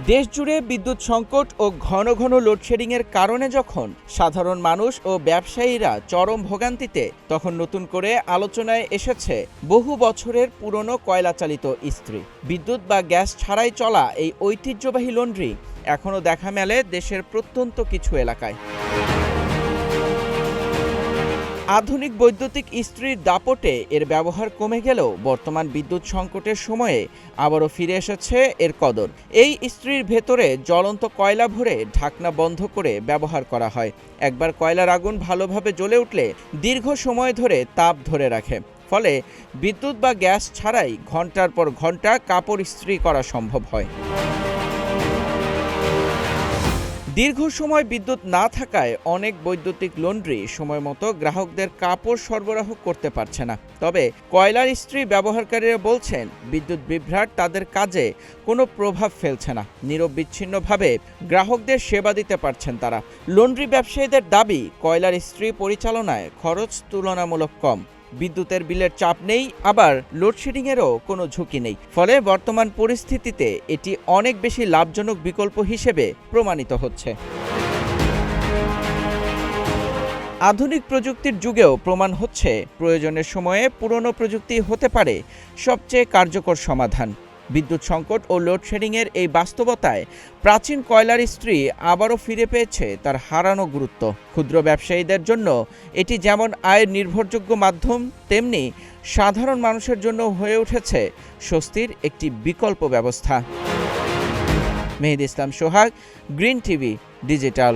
দেশজুড়ে বিদ্যুৎ সংকট ও ঘন ঘন লোডশেডিংয়ের কারণে যখন সাধারণ মানুষ ও ব্যবসায়ীরা চরম ভোগান্তিতে, তখন নতুন করে আলোচনায় এসেছে বহু বছরের পুরনো কয়লাচালিত ইস্ত্রি। বিদ্যুৎ বা গ্যাস ছাড়াই চলা এই ঐতিহ্যবাহী লন্ড্রি এখনও দেখা মেলে দেশের প্রত্যন্ত কিছু এলাকায়। আধুনিক বৈদ্যুতিক ইস্ত্রির দাপটে এর ব্যবহার কমে গেলেও বর্তমান বিদ্যুৎ সংকটের সময়ে আবারও ফিরে এসেছে এর কদর। এই ইস্ত্রির ভেতরে জ্বলন্ত কয়লা ভরে ঢাকনা বন্ধ করে ব্যবহার করা হয়। একবার কয়লার আগুন ভালোভাবে জ্বলে উঠলে দীর্ঘ সময় ধরে তাপ ধরে রাখে, ফলে বিদ্যুৎ বা গ্যাস ছাড়াই ঘন্টার পর ঘন্টা কাপড় ইস্ত্রি করা সম্ভব হয়। দীর্ঘ সময় বিদ্যুৎ না থাকায় অনেক বৈদ্যুতিক লন্ড্রি সময়মতো গ্রাহকদের কাপড় সরবরাহ করতে পারছে না। তবে কয়লার ইস্ত্রি ব্যবহারকারীরা বলছেন, বিদ্যুৎ বিভ্রাট তাদের কাজে কোনো প্রভাব ফেলছে না। নিরবিচ্ছিন্নভাবে গ্রাহকদের সেবা দিতে পারছেন তারা। লন্ড্রি ব্যবসায়ীদের দাবি, কয়লার ইস্ত্রি পরিচালনায় খরচ তুলনামূলক কম, বিদ্যুতের বিলের চাপ নেই, আবার লোডশেডিংয়েরও কোনো ঝুঁকি নেই। ফলে বর্তমান পরিস্থিতিতে এটি অনেক বেশি লাভজনক বিকল্প হিসেবে প্রমাণিত হচ্ছে। আধুনিক প্রযুক্তির যুগেও প্রমাণ হচ্ছে, প্রয়োজনের সময়ে পুরনো প্রযুক্তি হতে পারে সবচেয়ে কার্যকর সমাধান। বিদ্যুৎ সংকট ও লোডশেডিংয়ের এই বাস্তবতায় প্রাচীন কয়লার ইস্ত্রি আবারও ফিরে পেয়েছে তার হারানো গুরুত্ব। ক্ষুদ্র ব্যবসায়ীদের জন্য এটি যেমন আয়ের নির্ভরযোগ্য মাধ্যম, তেমনি সাধারণ মানুষের জন্য হয়ে উঠেছে স্বস্তির একটি বিকল্প ব্যবস্থা। মেহেদী ইসলাম সোহাগ, গ্রিন টিভি ডিজিটাল।